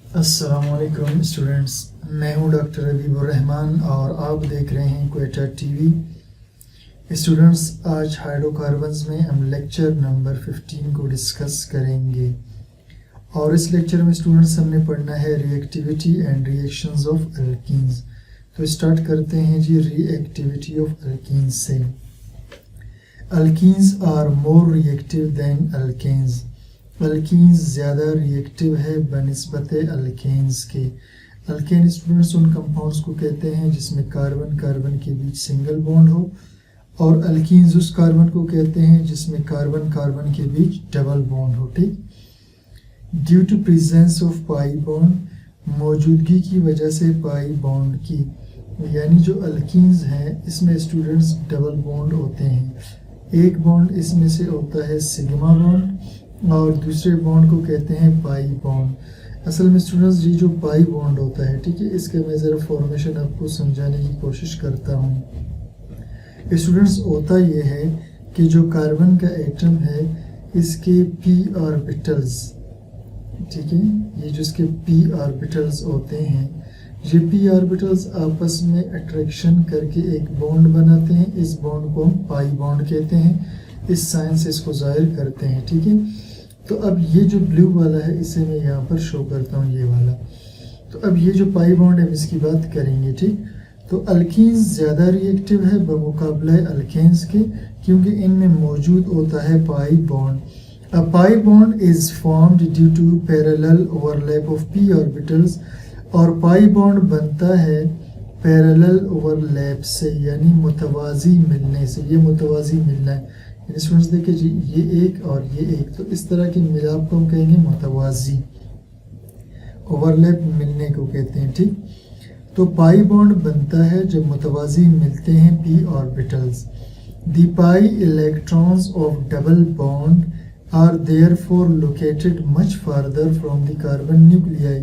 अस्सलामुअलैकुम स्टूडेंट्स, मैं हूं डॉक्टर हबीबुर रहमान और आप देख रहे हैं क्वेटा टीवी। स्टूडेंट्स, आज हाइड्रोकार्बन्स में हम लेक्चर नंबर 15 को डिस्कस करेंगे और इस लेक्चर में स्टूडेंट्स हमने पढ़ना है reactivity and reactions of alkenes. तो स्टार्ट करते हैं जी रिएक्टिविटी ऑफ अल्कीन्स से। Alkenes are more reactive than alkanes. Alkenes ज़्यादा रिएक्टिव है बनिस्बत अल्केन्स के। अल्केन स्टूडेंट्स उन कंपाउंड्स को कहते हैं जिसमें कार्बन कार्बन के बीच सिंगल बॉन्ड हो, और अल्कीन्स उस कार्बन को कहते हैं जिसमें कार्बन कार्बन के बीच डबल बॉन्ड हो। ठीक, due to presence of pi bond, मौजूदगी की वजह से पाई बॉन्ड की, यानी जो अल्कीन्स हैं इसमें स्टूडेंट्स डबल बॉन्ड होते हैं। एक बॉन्ड इसमें से होता है सिग्मा बॉन्ड और दूसरे बॉन्ड को कहते हैं पाई बॉन्ड। असल में स्टूडेंट्स ये जो पाई बॉन्ड होता है, ठीक है, इसके मैं ज़रा फॉर्मेशन आपको समझाने की कोशिश करता हूँ। स्टूडेंट्स, होता ये है कि जो कार्बन का एटम है इसके p ऑर्बिटल्स, ठीक है, ये जो इसके p ऑर्बिटल्स होते हैं, ये p ऑर्बिटल्स आपस में अट्रैक्शन करके एक बॉन्ड बनाते हैं। इस बॉन्ड को हम पाई बॉन्ड कहते हैं। इस साइन से इसको जाहिर करते हैं। ठीक है, तो अब ये जो ब्लू वाला है इसे मैं यहाँ पर शो करता हूँ, ये वाला। तो अब ये जो पाई बॉन्ड है हम इसकी बात करेंगे। ठीक, तो अल्कीन्स ज़्यादा रिएक्टिव है बमुकाबला अल्केन्स के, क्योंकि इनमें मौजूद होता है pi bond. A pi bond is formed due to parallel overlap of p orbitals, और पाई बॉन्ड बनता है पैरेलल ओवरलैप से, यानी मुतवाज़ी मिलने से। ये मुतवाज़ी मिलना है, स्टूडेंट्स देखिए जी, ये एक और ये एक, तो इस तरह के मिलाप को हम कहेंगे मुतवाज़ी, ओवरलैप मिलने को कहते हैं। ठीक, तो पाई बॉन्ड बनता है जब मुतवाज़ी मिलते हैं p orbitals. The pi electrons of double bond are therefore located much farther from the carbon nuclei.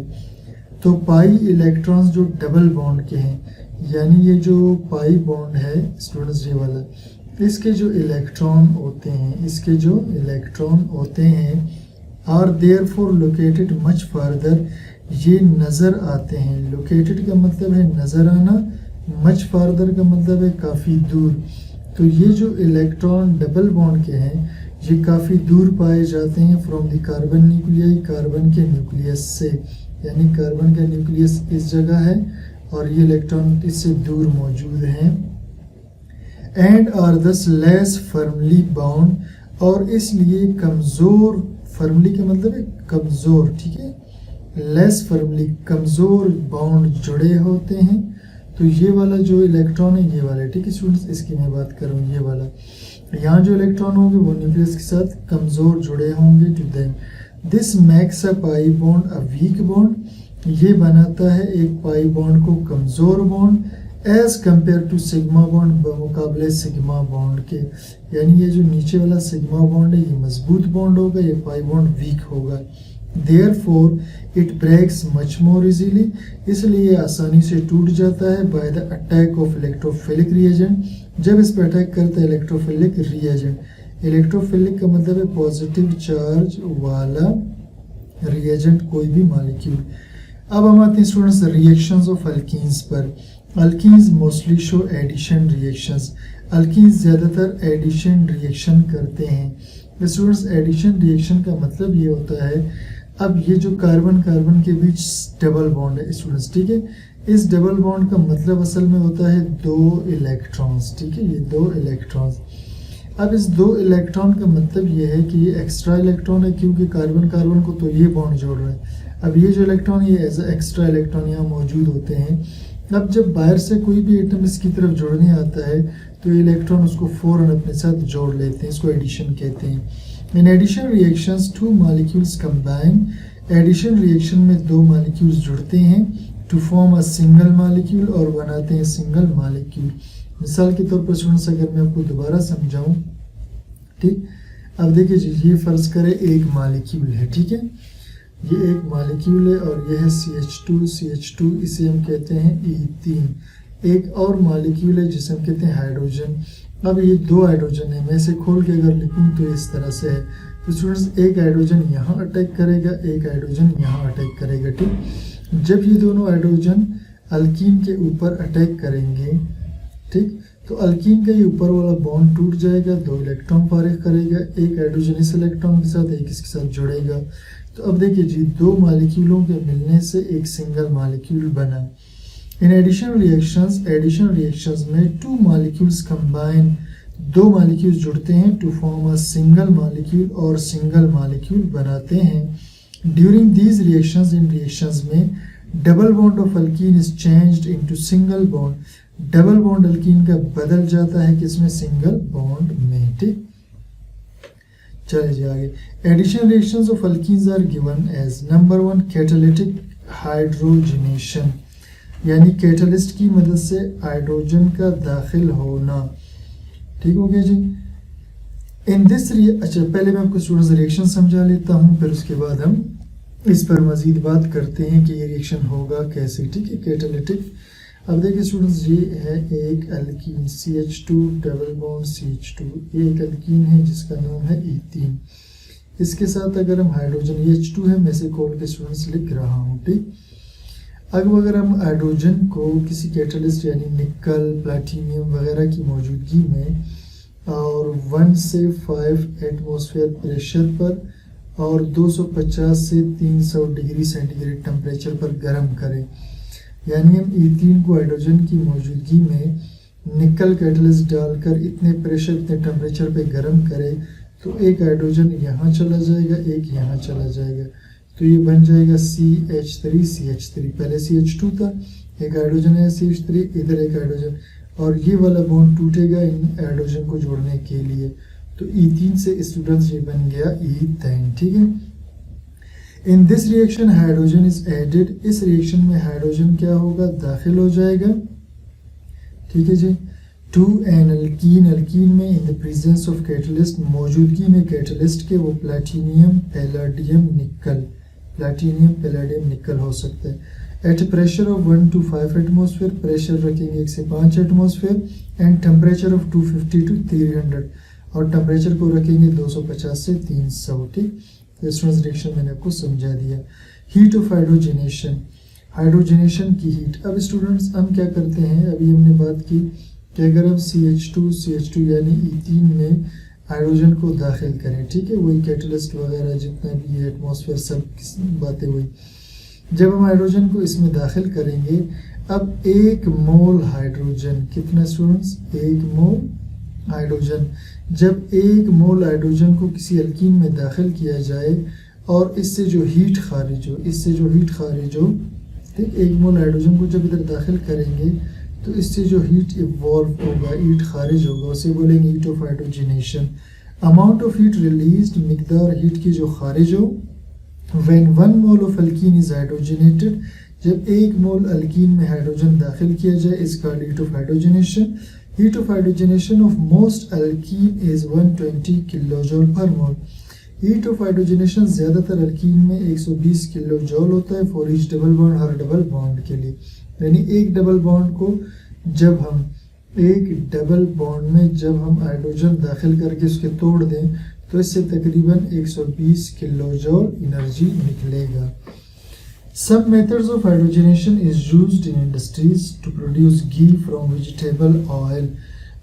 तो पाई इलेक्ट्रॉन्स जो डबल बॉन्ड के हैं, यानी ये जो पाई बॉन्ड है स्टूडेंट्स, ये वाला, इसके जो इलेक्ट्रॉन होते हैं, इसके जो इलेक्ट्रॉन होते हैं are therefore located much farther, ये नज़र आते हैं। लोकेटेड का मतलब है नज़र आना, मच फार्दर का मतलब है काफ़ी दूर। तो ये जो इलेक्ट्रॉन डबल बॉन्ड के हैं ये काफ़ी दूर पाए जाते हैं from the carbon nuclei, carbon के न्यूक्लियस से, यानी कार्बन का न्यूक्लियस इस जगह है और ये इलेक्ट्रॉन इससे दूर मौजूद हैं। एंड आर दस लेस फर्मली बाउंड, और इसलिए कमज़ोर, फर्मली का मतलब है कमज़ोर, ठीक है, लेस फर्मली, कमज़ोर बाउंड जुड़े होते हैं। तो ये वाला जो इलेक्ट्रॉन है ये वाला, ठीक है स्टूडेंट्स, इसकी मैं बात करूँ, ये वाला, यहाँ जो इलेक्ट्रॉन होंगे वो न्यूक्लियस के साथ कमज़ोर जुड़े होंगे to them. This makes a pi bond a weak bond, ये बनाता है एक पाई बॉन्ड को कमज़ोर bond as compare to sigma bond, बमुकाबले सिग्मा बॉन्ड के। यानी ये जो नीचे वाला सिग्मा बॉन्ड है ये मजबूत बॉन्ड होगा, ये पाई बॉन्ड वीक होगा। Therefore it breaks much more easily, इसलिए ये आसानी से टूट जाता है by the attack of electrophilic reagent, जब इस पर अटैक करता है इलेक्ट्रोफिलिक रिएजेंट। इलेक्ट्रोफिलिक का मतलब है पॉजिटिव चार्ज वाला रिएजेंट, कोई भी मॉलिक्यूल। अब हम आते हैं स्टूडेंट्स रिएक्शंस ऑफ अल्कीन्स पर। Alkenes mostly show addition reactions. Alkenes ज़्यादातर एडिशन रिएक्शन करते हैं। स्टूडेंट्स, एडिशन रिएक्शन का मतलब ये होता है, अब ये जो कार्बन कार्बन के बीच डबल बॉन्ड है स्टूडेंट्स, ठीक है, इस डबल बॉन्ड का मतलब असल में होता है दो इलेक्ट्रॉन्स, ठीक है, ये दो इलेक्ट्रॉन्स। अब इस दो इलेक्ट्रॉन का मतलब ये है कि ये एक्स्ट्रा इलेक्ट्रॉन है, क्योंकि कार्बन कार्बन को तो ये बॉन्ड जोड़ रहा है। अब ये जो इलेक्ट्रॉन ये एज एक्स्ट्रा इलेक्ट्रॉन यहाँ मौजूद होते हैं। अब जब बाहर से कोई भी एटम इसकी तरफ जोड़ने आता है तो ये इलेक्ट्रॉन उसको फ़ौरन अपने साथ जोड़ लेते हैं, इसको एडिशन कहते हैं। In addition reactions two molecules combine, addition reaction में दो मॉलिक्यूल्स जुड़ते हैं to form a single molecule, और बनाते हैं सिंगल मॉलिक्यूल। मिसाल के तौर पर स्टूडेंट्स, अगर मैं आपको दोबारा समझाऊं, ठीक, अब देखिए जी, ये फ़र्ज़ करें एक मॉलिक्यूल है, ठीक है, ये एक मॉलिक्यूल है और ये है CH2, इसे हम कहते हैं E3। एक और मॉलिक्यूल है जिसे हम कहते हैं हाइड्रोजन। अब ये दो हाइड्रोजन है, मैं इसे खोल के अगर लिखूं तो इस तरह से है। तो स्टूडेंट्स एक हाइड्रोजन यहाँ अटैक करेगा, एक हाइड्रोजन यहाँ अटैक करेगा, ठीक। जब ये दोनों हाइड्रोजन अल्कीन के ऊपर अटैक करेंगे, ठीक, तो अल्कीन का ये ऊपर वाला बॉन्ड टूट जाएगा, 2 इलेक्ट्रॉन फारिग करेगा, एक हाइड्रोजन इस इलेक्ट्रॉन के साथ, एक इसके साथ जुड़ेगा। तो अब देखिए जी, 2 मॉलिक्यूलों के मिलने से एक सिंगल मॉलिक्यूल बना। इन एडिशन रिएक्शंस में 2 मॉलिक्यूल्स कंबाइन, 2 मॉलिक्यूल्स जुड़ते हैं to form a single molecule और सिंगल मॉलिक्यूल बनाते हैं। ड्यूरिंग दीज रिएक्शंस, इन रिएक्शंस में double bond of alkene is changed into single bond, double bond alkene का बदल जाता है किसमें, सिंगल बॉन्ड में, ठीक। चलिए जी आगे। Addition reactions of alkenes are given as number 1 catalytic hydrogenation, यानी कैटलिस्ट की मदद से हाइड्रोजन का दाखिल होना, ठीक हो गया जी। इन दिस अच्छा, पहले मैं आपको स्टूडेंट्स रिएक्शन समझा लेता हूँ, फिर उसके बाद हम इस पर मजीद बात करते हैं कि ये रिएक्शन होगा कैसे, ठीक है। कैटालिटिक, अब देखिए स्टूडेंट्स, ये है एक alkyne CH2 double bond CH2, ये एक अल्कीन है जिसका नाम है ईथीन। इसके साथ अगर हम हाइड्रोजन, ये H2 है, मैं इसे खोल के स्टूडेंट्स लिख रहा हूँ, ठीक। अब अगर हम हाइड्रोजन को किसी कैटलिस्ट यानी निकल, प्लैटिनियम वगैरह की मौजूदगी में और 1 से 5 एटमॉस्फेयर प्रेशर पर और 250 से 300 डिग्री सेंटीग्रेड टेम्परेचर पर गर्म करें, यानी हम ईथीन को हाइड्रोजन की मौजूदगी में निकल कैटलिस्ट डालकर इतने प्रेशर, इतने टेम्परेचर पे गर्म करें, तो एक हाइड्रोजन यहाँ चला जाएगा, एक यहाँ चला जाएगा, तो ये बन जाएगा CH3, पहले CH2 था, एक हाइड्रोजन है CH3, इधर एक हाइड्रोजन, और ये वाला बॉन्ड टूटेगा इन हाइड्रोजन को जोड़ने के लिए, तो ईथीन से स्टूडेंट्स ये बन गया ईथेन, ठीक है। In this reaction hydrogen is added, इस रिएक्शन में हाइड्रोजन क्या होगा, दाखिल हो जाएगा, ठीक है जी। टू एन अल्कीन, अल्कीन में in the presence of catalyst, मौजूदगी में कैटलिस्ट के, वो platinum palladium nickel, platinum palladium nickel हो सकता है। At pressure of 1 to 5 atmosphere, pressure रखेंगे 1 से 5 atmosphere, and temperature of 250 to 300, और टेम्परेचर को रखेंगे 250 से 300, ठीक। स्टूडेंट्स रिएक्शन मैंने आपको समझा दिया। हीट ऑफ हाइड्रोजनेशन, हाइड्रोजनेशन की हीट। अब स्टूडेंट्स हम क्या करते हैं, अभी हमने बात की कि अगर हम CH2 यानी ईथीन में हाइड्रोजन को दाखिल करें, ठीक है, वही कैटलिस्ट वगैरह जितना भी है, एटमॉस्फेयर, सब बातें हुई। जब हम हाइड्रोजन को इसमें दाखिल करेंगे, अब 1 मोल हाइड्रोजन, कितना स्टूडेंट्स, 1 मोल हाइड्रोजन, जब 1 मोल हाइड्रोजन को किसी अल्कीन में दाखिल किया जाए और इससे जो हीट खारिज हो, ठीक, 1 मोल हाइड्रोजन को जब इधर दाखिल करेंगे तो इससे जो हीट इवॉल्व होगा, हीट खारिज होगा, उसे बोलेंगे heat of hydrogenation. Amount of heat released, मिकदार हीट की जो खारिज हो। When 1 mole of alkene is hydrogenated, जब 1 मोल अल्कीन में हाइड्रोजन दाखिल किया जाए, is called heat of hydrogenation. Heat of haydrogenation of most alkene is 120 kilojoule per mole. Heat of hydrogenation ज़्यादातर अल्कीन में 120 किलोजूल होता है फॉर ईच डबल बॉन्ड, हर डबल बॉन्ड के लिए। यानी एक डबल बॉन्ड को जब हम एक डबल बॉन्ड में जब हम हाइड्रोजन दाखिल करके उसके तोड़ दें तो इससे तकरीबन 120 किलोजूल एनर्जी निकलेगा। Some methods of hydrogenation is used in industries to produce ghee from vegetable oil,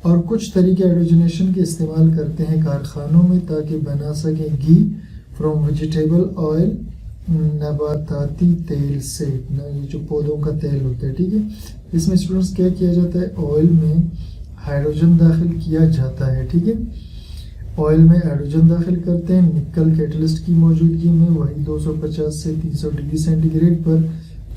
और कुछ तरीके हाइड्रोजनेशन के इस्तेमाल करते हैं कारखानों में ताकि बना सकें घी फ्रॉम वेजिटेबल ऑयल, नबाताती तेल से, ना ये जो पौधों का तेल होता है, ठीक है। इसमें स्टूडेंट्स क्या किया जाता है, ऑयल में हाइड्रोजन दाखिल किया जाता है, ठीक है। ऑयल में हाइड्रोजन दाखिल करते हैं निकल कैटलिस्ट की मौजूदगी में, वही 250 से 300 डिग्री सेंटीग्रेड पर,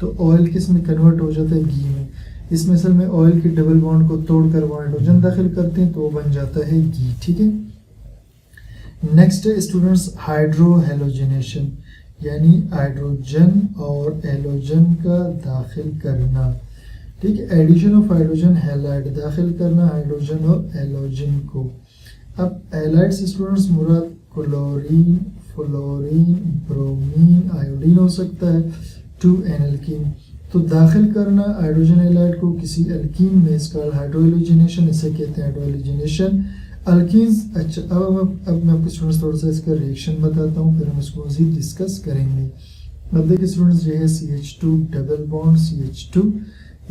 तो ऑयल किस में कन्वर्ट हो जाता है, घी में। इस मिसल में ऑयल के डबल बॉन्ड को तोड़कर वहाँ हाइड्रोजन दाखिल करते हैं तो वो बन जाता है घी, ठीक है। नेक्स्ट है स्टूडेंट्स हाइड्रो हेलोजनेशन, यानी हाइड्रोजन और हेलोजन का दाखिल करना, ठीक है। एडिशन ऑफ हाइड्रोजन हैलाइड, दाखिल करना हाइड्रोजन और हेलोजन को। अब हैलाइड्स स्टूडेंट्स मुराद क्लोरीन, फ्लोरीन, ब्रोमीन, आयोडीन हो सकता है। टू एन अल्कीन, तो दाखिल करना हाइड्रोजन हैलाइड को किसी अल्कीन में, इसका हाइड्रोहेलोजनेशन, इसे कहते हैं हाइड्रोहेलोजनेशन। अल्कीन्स। अच्छा, अब मैं आपको स्टूडेंट्स थोड़ा सा इसका रिएक्शन बताता हूँ, फिर हम इसको मजीद डिस्कस करेंगे। अब देखिए स्टूडेंट्स, ये है CH2 डबल बॉन्ड CH2,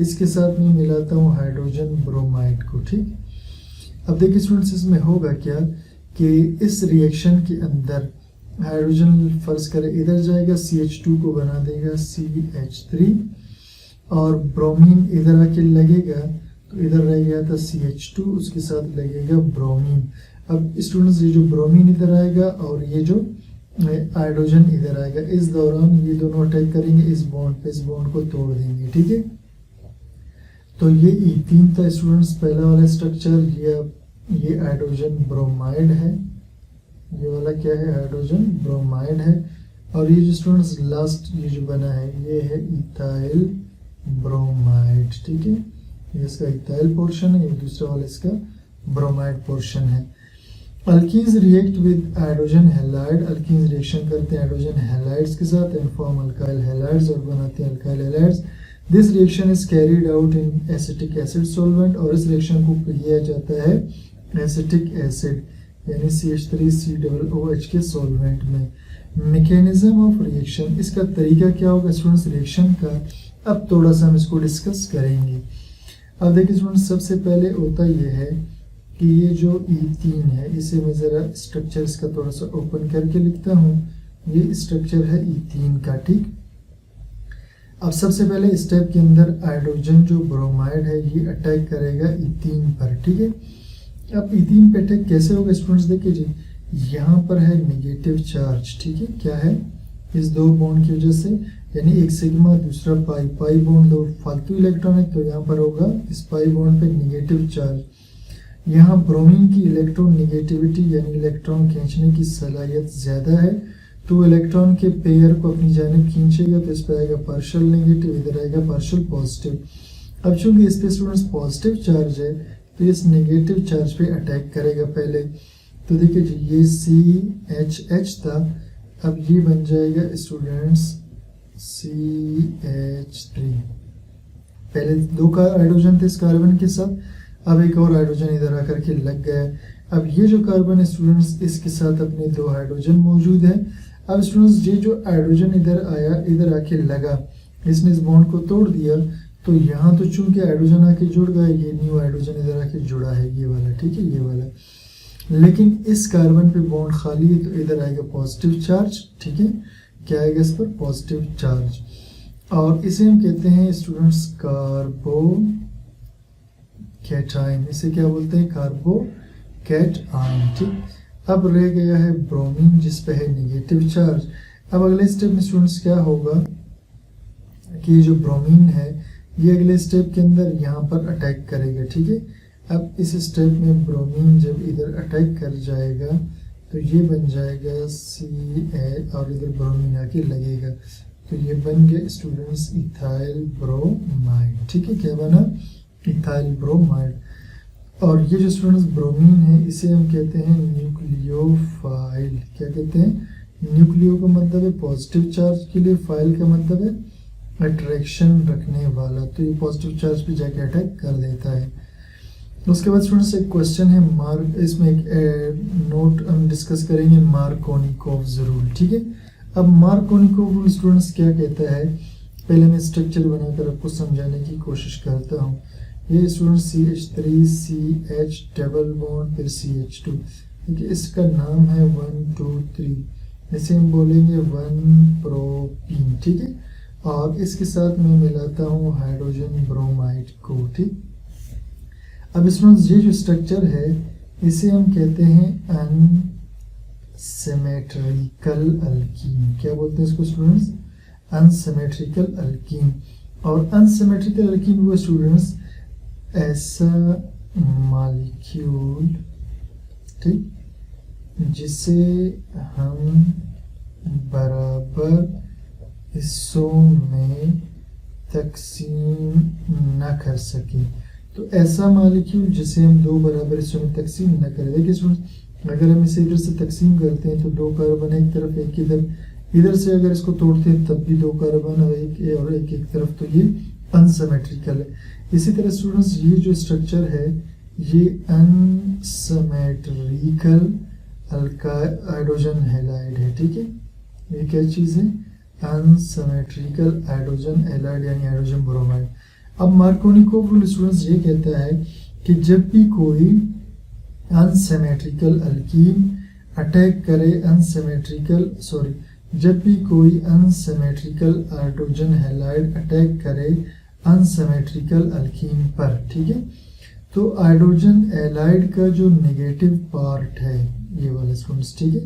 इसके साथ मैं मिलाता हूँ हाइड्रोजन ब्रोमाइड को। ठीक, अब देखिए स्टूडेंट्स, इसमें होगा क्या कि इस रिएक्शन के अंदर हाइड्रोजन फर्ज करें इधर जाएगा, CH2 को बना देगा CH3, और ब्रोमीन इधर आके लगेगा, तो इधर रह गया था CH2, उसके साथ लगेगा ब्रोमीन। अब स्टूडेंट्स, ये जो ब्रोमीन इधर आएगा और ये जो हाइड्रोजन इधर आएगा, इस दौरान ये दोनों अटैक करेंगे इस बॉन्ड पे, इस बॉन्ड को तोड़ देंगे। ठीक है, तो ये ईथीन था स्टूडेंट्स, पहला वाला स्ट्रक्चर। ये हाइड्रोजन ब्रोमाइड है, ये वाला क्या है, हाइड्रोजन ब्रोमाइड है। और ये जो स्टूडेंट्स लास्ट ये जो बना है, ये है इथाइल ब्रोमाइड। ठीक है, ये इसका इथाइल पोर्शन है, ये दूसरा वाला इसका ब्रोमाइड पोर्शन है। Alkenes react with hydrogen halide, alkenes reaction करते हैं हाइड्रोजन हैलाइड्स के साथ एंड फॉर्म अल्काइल हैलाइड्स, और बनाते हैं alkyl halides. This reaction is carried out in acetic acid solvent, और इस रिएक्शन को किया जाता है एसिटिक एसिड यानी CH3COOH के सॉल्वेंट में। मैकेनिज्म ऑफ रिएक्शन, इसका तरीका क्या होगा स्टूडेंट्स रिएक्शन का, अब थोड़ा सा हम इसको डिस्कस करेंगे। अब देखिए स्टूडेंट्स, सबसे पहले होता यह है कि ये जो ईथीन है, इसे मैं ज़रा स्ट्रक्चर इसका थोड़ा सा ओपन करके लिखता हूँ। ये स्ट्रक्चर है ईथीन का। ठीक, अब सबसे पहले स्टेप के अंदर हाइड्रोजन जो ब्रोमाइड है ये अटैक करेगा ईथीन पर। ठीक है, अब ईथीन पे अटैक कैसे होगा स्टूडेंट्स, देखिए जी, यहाँ पर है नेगेटिव चार्ज। ठीक है, क्या है, इस दो बॉन्ड की वजह से, यानी एक सिग्मा दूसरा पाई, पाई बॉन्ड दो फालतू इलेक्ट्रॉन है, तो यहाँ पर होगा इस पाई बॉन्ड पे नेगेटिव चार्ज। यहाँ ब्रोमीन की इलेक्ट्रॉन नेगेटिविटी यानी इलेक्ट्रॉन खींचने की सलाहियत ज़्यादा है, तो इलेक्ट्रॉन के पेयर को अपनी जानिब खींचेगा, तो इस पर आएगा पार्शियल नेगेटिव, इधर आएगा पार्शियल पॉजिटिव। अब चूंकि इस पे स्टूडेंट्स पॉजिटिव चार्ज है, तो इस नेगेटिव चार्ज पे अटैक करेगा पहले। तो देखिए जी, ये CH था, अब ये बन जाएगा स्टूडेंट्स CH3। पहले दो का हाइड्रोजन थे इस कार्बन के साथ, अब एक और हाइड्रोजन इधर आकर के लग गया है। अब ये जो कार्बन है स्टूडेंट्स, इसके साथ अपने दो हाइड्रोजन मौजूद है। अब स्टूडेंट्स, ये जो हाइड्रोजन इधर आया, इधर आके लगा, इसने इस बॉन्ड को तोड़ दिया, तो यहाँ तो चूंकि हाइड्रोजन आके जुड़ गया, ये न्यू हाइड्रोजन इधर आके जुड़ा है, ये वाला। ठीक है, ये वाला। लेकिन इस कार्बन पे बॉन्ड खाली है, तो इधर आएगा पॉजिटिव चार्ज। ठीक है, क्या आएगा इस पर, पॉजिटिव चार्ज, और इसे हम कहते हैं स्टूडेंट्स कार्बो कैटाइन। इसे क्या बोलते हैं, कार्बो कैटाइन। ठीक, अब रह गया है ब्रोमीन जिस पे है नेगेटिव चार्ज। अब अगले स्टेप में स्टूडेंट्स क्या होगा कि जो ब्रोमीन है ये अगले स्टेप के अंदर यहाँ पर अटैक करेगा। ठीक है, अब इस स्टेप में ब्रोमीन जब इधर अटैक कर जाएगा, तो ये बन जाएगा Ca, और इधर ब्रोमीन आके लगेगा, तो ये बन गया स्टूडेंट्स इथाइल ब्रोमाइड। ठीक है, क्या बना, इथाइल ब्रोमाइड। और ये जो स्टूडेंट्स ब्रोमीन है, इसे हम कहते हैं न्यूक्लियोफाइल। क्या कहते हैं, न्यूक्लियो का मतलब है पॉजिटिव चार्ज के लिए, फाइल का मतलब है अट्रैक्शन रखने वाला, तो ये पॉजिटिव चार्ज पे जाके अटैक कर देता है। उसके बाद स्टूडेंट्स एक क्वेश्चन है मार्क, इसमें एक नोट हम डिस्कस करेंगे मार्कोनिकोव्स रूल। ठीक है, अब मार्कोनिकोव रूल स्टूडेंट्स क्या कहता है, पहले मैं स्ट्रक्चर बनाकर आपको समझाने की कोशिश करता हूँ। ये students CH3 CH double bond फिर CH2। देखिए इसका नाम है 1 2 3, इसे हम बोलेंगे 1 प्रोपीन। ठीक है, और इसके साथ मैं मिलाता हूँ हाइड्रोजन ब्रोमाइड को। ठीक, अब स्टूडेंट्स ये जो स्ट्रक्चर है इसे हम कहते हैं अनसिमेट्रिकल अल्कीन। क्या बोलते हैं इसको स्टूडेंट्स, अनसिमेट्रिकल अल्कीन। और अनसिमेट्रिकल अल्कीन वो स्टूडेंट्स ऐसा मॉलिक्यूल, ठीक, जिसे हम बराबर हिस्सों में तकसीम न कर सके। तो ऐसा मॉलिक्यूल जिसे हम दो बराबर हिस्सों में तकसीम न करें। देखिए स्टूडेंट्स, अगर हम इसे इधर से तकसीम करते हैं तो दो कार्बन एक तरफ एक इधर, इधर से अगर इसको तोड़ते हैं तब भी दो कार्बन और एक तरफ, तो ये अनसिमेट्रिकल है। इसी तरह स्टूडेंट्स ये जो स्ट्रक्चर है ये अनसिमेट्रिकल हाइड्रोजन हैलाइड है, ठीक है। ये क्या चीज़ है? अनसिमेट्रिकल हाइड्रोजन हैलाइड यानी हाइड्रोजन ब्रोमाइड। अब मार्कोनिकोव रूल स्टूडेंट्स ये कहता है कि जब भी कोई अनसिमेट्रिकल अल्कीन अटैक करे जब भी कोई अनसिमेट्रिकल हाइड्रोजन हैलाइड अटैक करे अनसिमेट्रिकल अल्कीन पर, ठीक है, तो हाइड्रोजन हैलाइड का जो नेगेटिव पार्ट है ये वाला स्टूडेंट्स, ठीक है,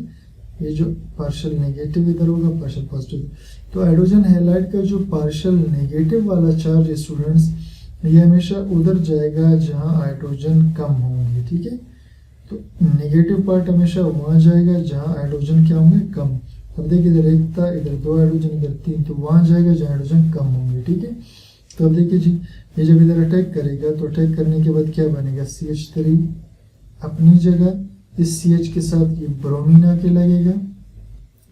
ये जो पार्शियल नेगेटिव इधर होगा पार्शियल पॉजिटिव, तो हाइड्रोजन हैलाइड का जो पार्शियल नेगेटिव वाला चार्ज स्टूडेंट्स ये हमेशा उधर जाएगा जहां हाइड्रोजन कम होंगे, ठीक है। तो नेगेटिव पार्ट हमेशा वहां जाएगा जहां हाइड्रोजन क्या होंगे? कम। अब देखिए इधर एक था, इधर 2 हाइड्रोजन, इधर 3, तो वहां जाएगा जहां हाइड्रोजन कम होंगे, ठीक है। तो अब देखिए जी, ये जब इधर अटैक करेगा तो अटैक करने के बाद क्या बनेगा? CH3 अपनी जगह, इस CH के साथ ये ब्रोमीन आके लगेगा,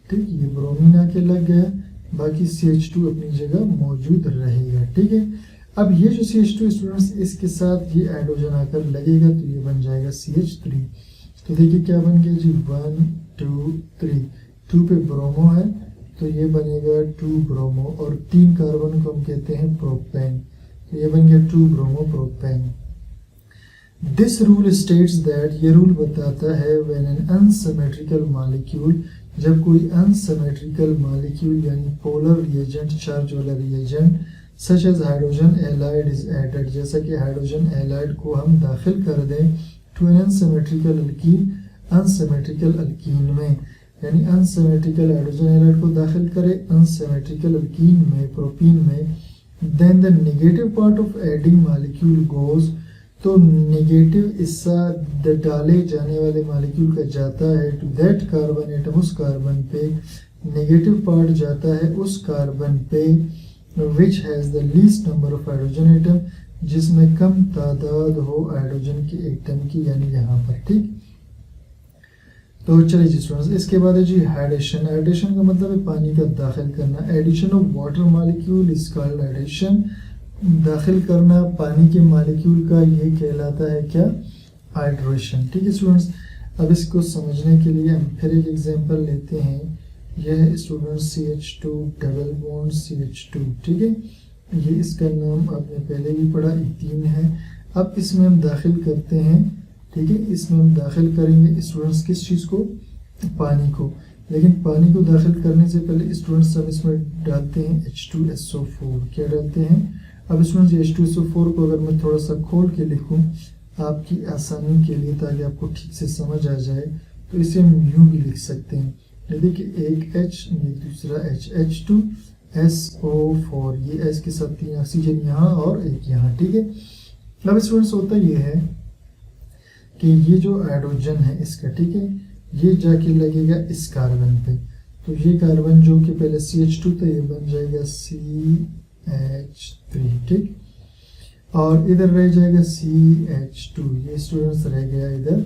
ठीक, ये ब्रोमीन आके लग गया, बाकी CH2 अपनी जगह मौजूद रहेगा, ठीक है। अब ये जो CH2 स्टूडेंट्स इसके साथ ये हाइड्रोजन आकर लगेगा तो ये बन जाएगा CH3। तो देखिए क्या बन गया जी? 1 2 3, 2 पे ब्रोमो है तो ये बनेगा 2 ब्रोमो, और 3 कार्बन को हम कहते हैं प्रोपेन, तो ये बन गया 2 bromo propane. This rule states that, ये रूल बताता है व्हेन एन अनसिमेट्रिकल मॉलिक्यूल, जब कोई अनसिमेट्रिकल मॉलिक्यूल यानी पोलर रिएजेंट चार्ज वाला reagent such as hydrogen halide is added, जैसा कि हाइड्रोजन हैलाइड को हम दाखिल कर दें to an unsymmetrical alkene, unsymmetrical alkene में, यानी अनसिमेट्रिकल हाइड्रोजन हैलाइड को दाखिल करें अनसिमेट्रिकल अल्कीन में, प्रोपीन में, then the negative part of adding molecule goes, तो नेगेटिव हिस्सा डाले जाने वाले मॉलिक्यूल का जाता है टू दैट कार्बन एटम, उस कार्बन पे, नेगेटिव पार्ट जाता है उस कार्बन पे which has the least number of hydrogen atom, जिसमें कम तादाद हो हाइड्रोजन के एटम की, यानी यहाँ पर, ठीक। तो चलिए जी स्टूडेंट्स, इसके बाद है जी हाइड्रेशन। हाइड्रेशन का मतलब है पानी का दाखिल करना। Addition of water molecule is called hydration. दाखिल करना पानी के मॉलिक्यूल का ये कहलाता है क्या? हाइड्रेशन, ठीक है स्टूडेंट्स। अब इसको समझने के लिए हम फिर एक एग्जांपल लेते हैं। यह है students CH2 double bond CH2, ठीक है, ये इसका नाम आपने पहले भी पढ़ा, इथीन है। अब इसमें हम दाखिल करते हैं, ठीक है, इसमें हम दाखिल करेंगे स्टूडेंट्स किस चीज़ को? पानी को। लेकिन पानी को दाखिल करने से पहले स्टूडेंट्स हम इसमें डालते हैं H2SO4। क्या डालते हैं? अब स्टूडेंट्स H2SO4 को अगर मैं थोड़ा सा खोल के लिखूं आपकी आसानी के लिए, ताकि आपको ठीक से समझ आ जाए, तो इसे हम यूं भी लिख सकते हैं। ये देखिए एक H, ये दूसरा H, H2SO4, ये H के साथ 3 ऑक्सीजन यहाँ और एक यहाँ, ठीक है। अब स्टूडेंट्स होता ये है कि ये जो हाइड्रोजन है इसका, ठीक है, ये जाके लगेगा इस कार्बन पे, तो ये कार्बन जो कि पहले CH2 था ये बन जाएगा CH3, ठीक, और इधर रह जाएगा CH2, ये स्टूडेंट्स रह गया इधर,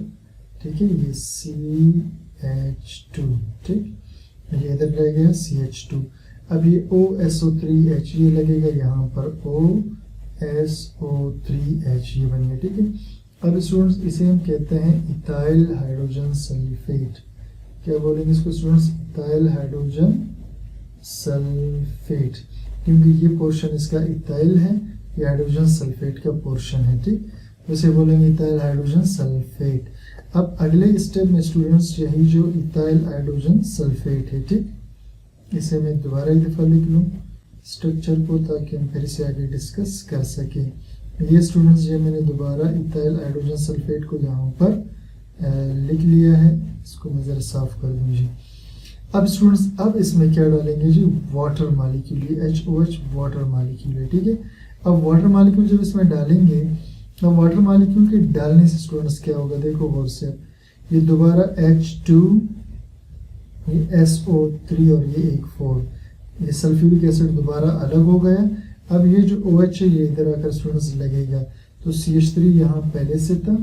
ठीक है, ये CH2, ठीक, ये इधर रह गया CH2। अब ये OSO3H ये लगेगा यहाँ पर OSO3H, ये बन गया, ठीक है। अब स्टूडेंट्स इसे हम कहते हैं इथाइल हाइड्रोजन सल्फेट। क्या बोलेंगे इसको स्टूडेंट्स? इथाइल हाइड्रोजन सल्फेट, क्योंकि ये पोर्शन इसका इथाइल है, ये हाइड्रोजन सल्फेट का पोर्शन है, ठीक, उसे बोलेंगे इथाइल हाइड्रोजन सल्फेट। अब अगले स्टेप में स्टूडेंट्स यही जो इथाइल हाइड्रोजन सल्फेट है, ठीक, इसे मैं दोबारा एक दफ़ा लिख लूँ स्ट्रक्चर को, ताकि हम फिर से आगे डिस्कस कर सकें। ये स्टूडेंट्स ये मैंने दोबारा इथाइल हाइड्रोजन सल्फेट को यहाँ पर लिख लिया है, इसको मैं ज़रा साफ कर दूँ जी। अब स्टूडेंट्स अब इसमें क्या डालेंगे जी? वाटर मॉलिक्यूल, ये HOH वाटर मॉलिक्यूल है, ठीक है। अब वाटर मॉलिक्यूल जब इसमें डालेंगे, अब वाटर मॉलिक्यूल के डालने से स्टूडेंट्स क्या होगा? देखो गौर से, ये दोबारा H2, ये SO3 और ये एक 4, ये सल्फ्यूरिक एसिड दोबारा अलग हो गया। अब ये जो OH है ये इधर आकर स्टूडेंट्स लगेगा, तो CH3 यहाँ पहले से था,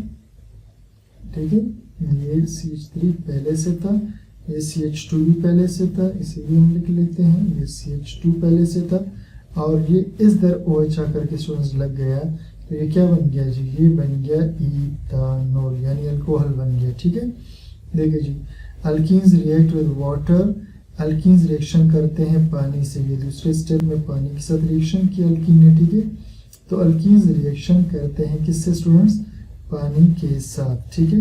ठीक है, ये CH3 पहले से था, ये CH2 भी पहले से था, इसे भी हम लिख लेते हैं, ये CH2 पहले से था, और ये इस दर OH आकर के स्टूडेंट्स लग गया, तो ये क्या बन गया जी, ये बन गया इथानॉल यानी अल्कोहल बन गया। ठीक है, देखिए जी, alkenes react with water, alkenes reaction करते हैं पानी से। ये दूसरे स्टेप में पानी के साथ रिएक्शन किया अल्कीन ने। ठीक है, तो अल्कीन्स रिएक्शन करते हैं किससे स्टूडेंट्स, पानी के साथ। ठीक है,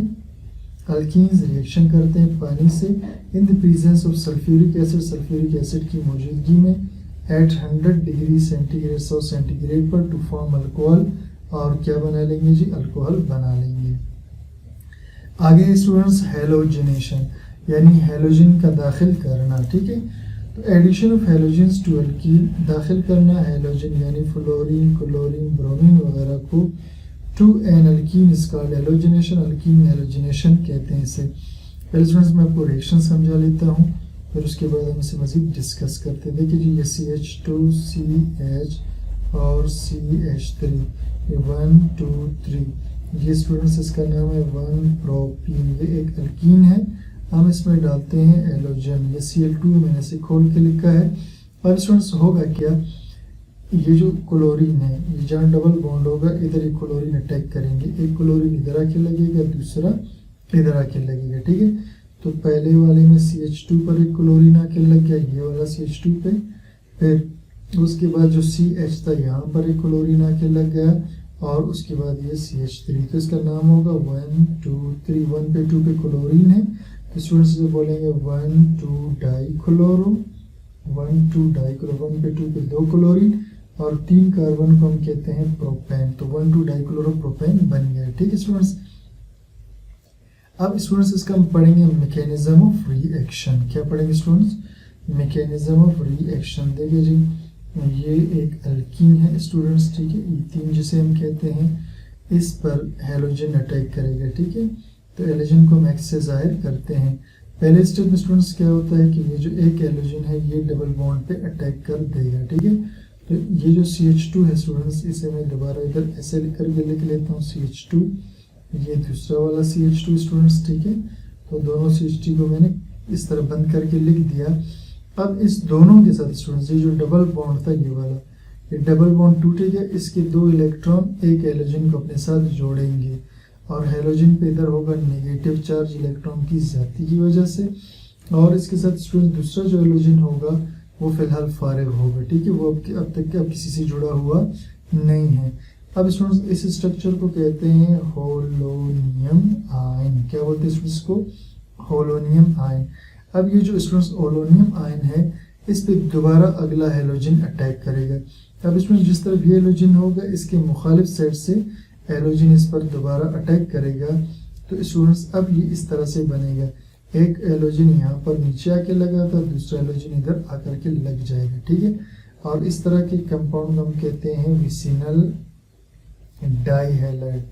अल्कीन्स रिएक्शन करते हैं पानी से इन the presence of sulphuric acid, sulphuric acid की मौजूदगी में एट 100 डिग्री सेंटीग्रेड, 100 सेंटीग्रेड पर, टू फॉर्म अल्कोहल, और क्या बना लेंगे जी, अल्कोहल बना लेंगे। आगे स्टूडेंट्स हेलोजिनेशन यानी हेलोजन का दाखिल करना। ठीक है, तो addition of halogens to alkene, दाखिल करना हेलोजन यानी फ्लोरीन, क्लोरीन, ब्रोमीन वगैरह को to an alkene is called halogenation, alkene halogenation कहते हैं इसे। पहले स्टूडेंट्स मैं आपको रिएक्शन समझा लेता हूँ, फिर उसके बाद हम इसे मज़ीद डिस्कस करते हैं। देखिए जी, ये CH2CH और CH3, ये 1 2 3, ये स्टूडेंट्स इसका नाम है 1 प्रोपीन, ये एक अल्कीन है। हम इसमें डालते हैं हेलोजन, ये Cl2 मैंने इसे खोल के लिखा है। अब स्टूडेंट्स होगा क्या, ये जो क्लोरीन है, ये जहाँ डबल बॉन्ड होगा इधर एक क्लोरीन अटैक करेंगे, एक क्लोरीन इधर आके लगेगा, दूसरा इधर आके लगेगा। ठीक है, तो पहले वाले में CH2 पर एक क्लोरीन आके लग गया, ये वाला CH2 पे, फिर उसके बाद जो CH था यहाँ पर एक क्लोरीन आके लग गया, और उसके बाद ये CH3, तो इसका नाम होगा 1 2 3, 1 पे 2 पे क्लोरीन है, तो स्टूडेंट्स से बोलेंगे 1 2 डाइक्लोरो, 1 2 डाइक्लोरो, 1 पे 2 पे 2 क्लोरीन और 3 कार्बन को हम कहते हैं प्रोपेन, तो 1 2 डाइक्लोरो प्रोपेन बन गया। ठीक है स्टूडेंट्स, अब स्टूडेंट्स इसका हम पढ़ेंगे मैकेनिज्म ऑफ रिएक्शन। क्या पढ़ेंगे स्टूडेंट्स, मैकेनिज्म ऑफ रिएक्शन। देखिए जी, ये एक अल्कीन है स्टूडेंट्स, ठीक है, ईथीन जिसे हम कहते हैं, इस पर हेलोजन अटैक करेगा। ठीक है, तो हेलोजन को हम एक्स से जाहिर करते हैं। पहले स्टेप में स्टूडेंट्स क्या होता है कि ये जो एक हेलोजन है ये डबल बॉन्ड पे अटैक कर देगा। ठीक है, तो ये जो CH2 है स्टूडेंट्स, इसे मैं दोबारा इधर ऐसे लिख करके लिख लेता हूँ CH2, ये दूसरा वाला CH2 स्टूडेंट्स। ठीक है, तो दोनों CH2 को मैंने इस तरह बंद करके लिख दिया। अब इस दोनों के साथ स्टूडेंट्स ये जो डबल बॉन्ड था ये वाला, ये डबल बॉन्ड टूटेगा, इसके 2 इलेक्ट्रॉन एक हेलोजन को अपने साथ जोड़ेंगे, और हेलोजन पे इधर होगा नेगेटिव चार्ज इलेक्ट्रॉन की ज्यादती की वजह से, और इसके साथ स्टूडेंट दूसरा जो हेलोजन होगा वो फिलहाल फारिग होगा। ठीक है, वो अब तक किसी से जुड़ा हुआ नहीं है। अब स्टूडेंट्स इस स्ट्रक्चर को कहते हैं होलोनियम आयन। क्या बोलते हैं स्टूडेंट्स को, होलोनियम आयन। अब ये जो स्टूडेंट्स होलोनियम आयन है, इस पे दोबारा अगला हेलोजन अटैक करेगा। अब इसमें जिस तरफ ये हेलोजन होगा, इसके मुखालिफ साइड से हेलोजन इस पर दोबारा अटैक करेगा। तो स्टूडेंट्स अब ये इस तरह से बनेगा, एक हेलोजन यहाँ पर नीचे आके लगा था, दूसरा हेलोजन इधर आकर के लग जाएगा। ठीक है, और इस तरह के कंपाउंड हम कहते हैं विसिनल डाइहैलाइड।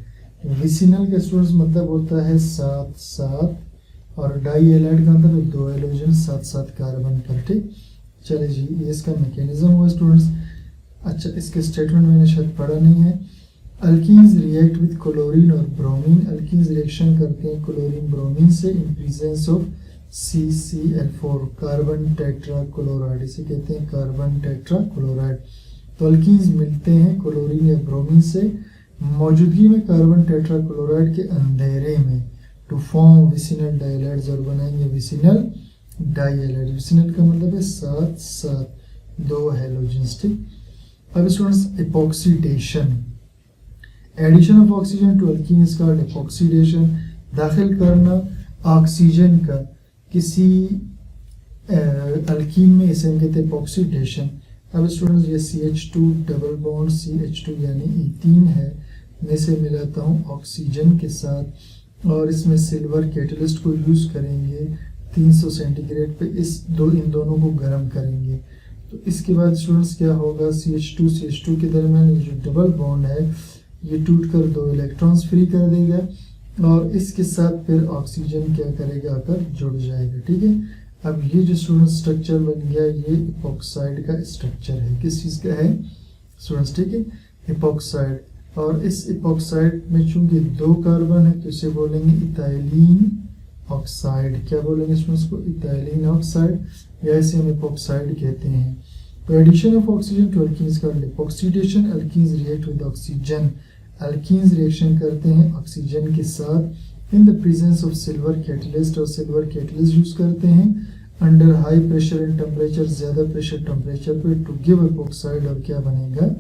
विसिनल का स्टूडेंट्स मतलब होता है 7 7, और डाइहैलाइड का मतलब 2 हेलोजन 7 7 कार्बन पर। ठीक, चलिए जी, ये इसका मैकेनिज्म हुआ स्टूडेंट्स। अच्छा, इसके स्टेटमेंट मैंने शायद पढ़ा नहीं है। अल्कीन्स रिएक्ट विद क्लोरीन और ब्रोमीन, अल्कीन्स रिएक्शन करते हैं क्लोरीन ब्रोमीन से in presence of CCl4, carbon tetra chloride, इसे कहते हैं कार्बन टेट्रा क्लोराइड। तो अल्कीन्स मिलते हैं क्लोरीन या ब्रोमीन से मौजूदगी में कार्बन टेट्रा क्लोराइड के अंधेरे में, टू फॉर्म विसिनल डाइहैलाइड्स, और बनाएंगे विसिनल डाइहैलाइड। विसिनल का मतलब है 7 7, 2 हेलोजन्स। ठीक, अब students epoxidation, addition of oxygen to alkene is called epoxidation. दाखिल करना ऑक्सीजन का किसी अल्कीन में, इसे हम कहते हैं एपॉक्सीडेशन। अब स्टूडेंट्स ये CH2 डबल बॉन्ड CH2 यानी ईथीन है, मैं इसे मिलाता हूँ ऑक्सीजन के साथ, और इसमें सिल्वर कैटलिस्ट को यूज़ करेंगे 300 सेंटीग्रेड पे, इन दोनों को गर्म करेंगे। तो इसके बाद स्टूडेंट्स क्या होगा, CH2 के दरमियान ये जो डबल बॉन्ड है ये टूट कर 2 इलेक्ट्रॉन्स फ्री कर देगा, और इसके साथ फिर ऑक्सीजन क्या करेगा, आकर जुड़ जाएगा। ठीक है, अब ये जो स्टूडेंट स्ट्रक्चर बन गया, ये इपॉक्साइड का स्ट्रक्चर है। किस चीज़ का है स्टूडेंट्स, ठीक है, इपॉक्साइड। और इस इपॉक्साइड में चूंकि 2 कार्बन है तो इसे बोलेंगे इथाइलिन ऑक्साइड। क्या बोलेंगे स्टूडेंट्स को, इथाइलिन ऑक्साइड, या इसे हम इपॉक्साइड कहते हैं। तो addition of oxygen to alkenes called epoxidation. Alkenes react with oxygen alkenes reaction करते हैं ऑक्सीजन के साथ in the presence of silver catalyst, और सिल्वर कैटलिस्ट यूज करते हैं under high pressure and temperature, ज्यादा प्रेशर टेम्परेचर पे, टू गिव एपॉक्साइड, और क्या बनेगा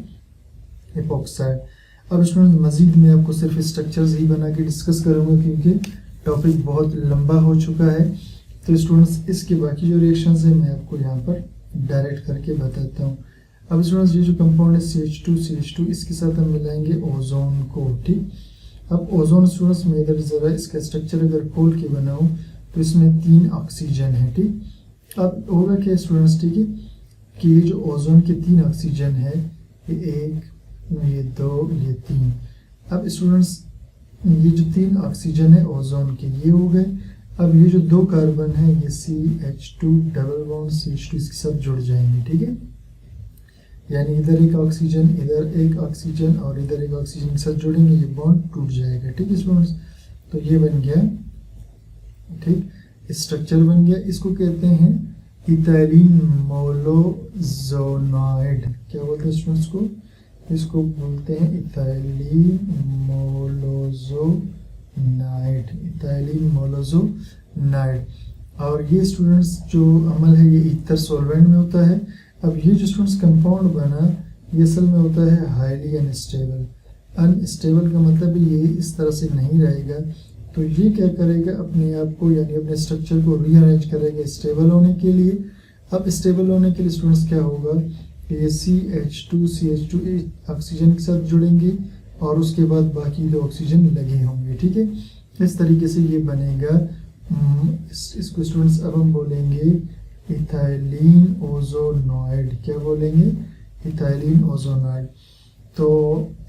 एपॉक्साइड। अब स्टूडेंट मजीद मैं आपको सिर्फ स्ट्रक्चर्स ही बना के डिस्कस करूंगा क्योंकि टॉपिक बहुत लंबा हो चुका है। तो स्टूडेंट्स इसके बाकी जो रिएक्शंस हैं मैं आपको यहाँ पर डायरेक्ट करके बताता हूँ। अब स्टूडेंट्स ये जो कंपाउंड है CH2 इसके साथ हम मिलाएंगे ओजोन को, ठीक। अब ओजोन स्टूडेंट्स मैं इधर ज़रा इसका स्ट्रक्चर अगर खोल के बनाऊँ तो इसमें 3 ऑक्सीजन है, ठीक। अब होगा क्या स्टूडेंट्स, ठीक है, कि ये जो ओजोन के 3 ऑक्सीजन है, ये 1, ये 2, ये 3। अब स्टूडेंट्स ये जो 3 ऑक्सीजन है ओजोन के ये हो गए। अब ये जो 2 कार्बन है ये CH2 डबल बॉन्ड CH2 इसके साथ जुड़ जाएंगे, ठीक है। यानी इधर एक ऑक्सीजन, इधर एक ऑक्सीजन और इधर एक ऑक्सीजन के साथ जुड़ेंगे, ये बॉन्ड टूट जाएगा, ठीक है स्टूडेंट्स। तो ये बन गया, ठीक, स्ट्रक्चर बन गया। इसको कहते हैं इथाइलिन मोनोजोनाइड। क्या बोलते हैं स्टूडेंट्स को? इसको बोलते हैं इथाइलिन मोनोजोनाइड, इथाइलिन मोनोजोनाइड। और ये स्टूडेंट्स जो अमल है ये ईथर सॉल्वेंट में होता है। अब ये जो स्टूडेंट्स कंपाउंड बना ये असल में होता है हाईली अनस्टेबल। अनस्टेबल का मतलब ये इस तरह से नहीं रहेगा, तो ये क्या करेगा अपने आप को यानी अपने स्ट्रक्चर को रीअरेंज करेगा स्टेबल होने के लिए। अब स्टेबल होने के लिए स्टूडेंट्स क्या होगा, ये CH2 ऑक्सीजन के साथ जुड़ेंगे और उसके बाद बाकी 2 ऑक्सीजन लगे होंगे, ठीक है। इस तरीके से ये बनेगा। इसको स्टूडेंट्स अब हम बोलेंगे इथाइलिन ओजोनाइड। क्या बोलेंगे? Ethylene ozonide. तो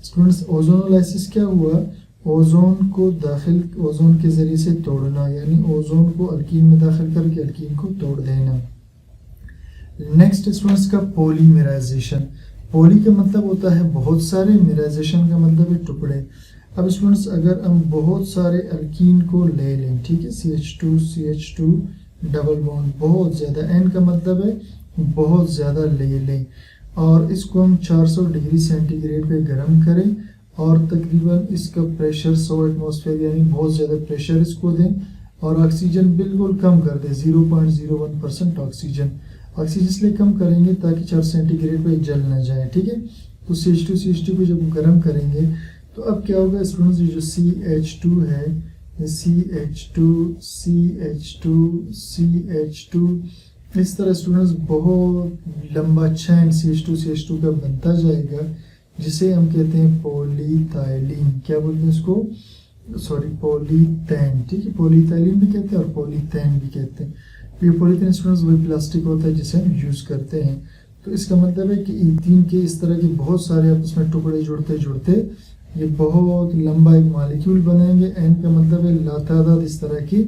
स्टूडेंट्स ओजोनोलाइसिस क्या हुआ, ओजोन को दाखिल ओजोन के जरिए से तोड़ना, यानी ओजोन को अल्कीन में दाखिल करके अल्कीन को तोड़ देना। नेक्स्ट स्टूडेंट्स का पॉलीमराइजेशन। पॉली का मतलब होता है बहुत सारे, मिराइजेशन का मतलब है टुकड़े। अब स्टूडेंट्स अगर हम बहुत सारे अल्कीन को ले लें, ठीक है, CH2 डबल बॉन्ड बहुत ज़्यादा, N का मतलब है बहुत ज़्यादा ले लें और इसको हम 400 डिग्री सेंटीग्रेड पे गर्म करें और तकरीबन इसका प्रेशर 100 एटमॉस्फेयर यानी बहुत ज़्यादा प्रेशर इसको दें और ऑक्सीजन बिल्कुल कम कर दें, 0.01% ऑक्सीजन इसलिए कम करेंगे ताकि 4 सेंटीग्रेड पे जल ना जाए, ठीक है। तो CH2 को जब गर्म करेंगे तो अब क्या होगा स्टूडेंट्स, ये जो CH2 है ये CH2 इस तरह स्टूडेंट्स बहुत लंबा चैन CH2 का बनता जाएगा जिसे हम कहते हैं पॉलीथाइलिन। क्या बोलते हैं इसको? सॉरी, पॉलीथेन, ठीक है। पॉलीथाइलिन भी कहते हैं और पॉलीथेन भी कहते हैं। ये पॉलीथेन स्टूडेंट्स वही प्लास्टिक होता है जिसे हम यूज करते हैं। तो इसका मतलब है कि इथीन के इस तरह के बहुत सारे आपस में टुकड़े जुड़ते जुड़ते ये बहुत लंबा एक मॉलिक्यूल बनाएंगे। एन का मतलब है लातादाद इस तरह की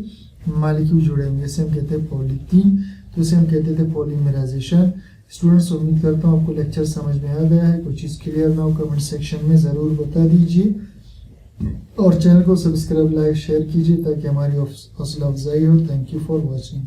मॉलिक्यूल जुड़ेंगे, इसे हम कहते हैं पॉलीथीन। तो इसे हम कहते थे पॉलीमराइजेशन। स्टूडेंट्स उम्मीद करता हूँ आपको लेक्चर समझ में आ गया है, कोई चीज़ क्लियर ना हो कमेंट सेक्शन में ज़रूर बता दीजिए और चैनल को सब्सक्राइब, लाइक, शेयर कीजिए ताकि हमारी हौसला अफजाई हो। Thank you for watching.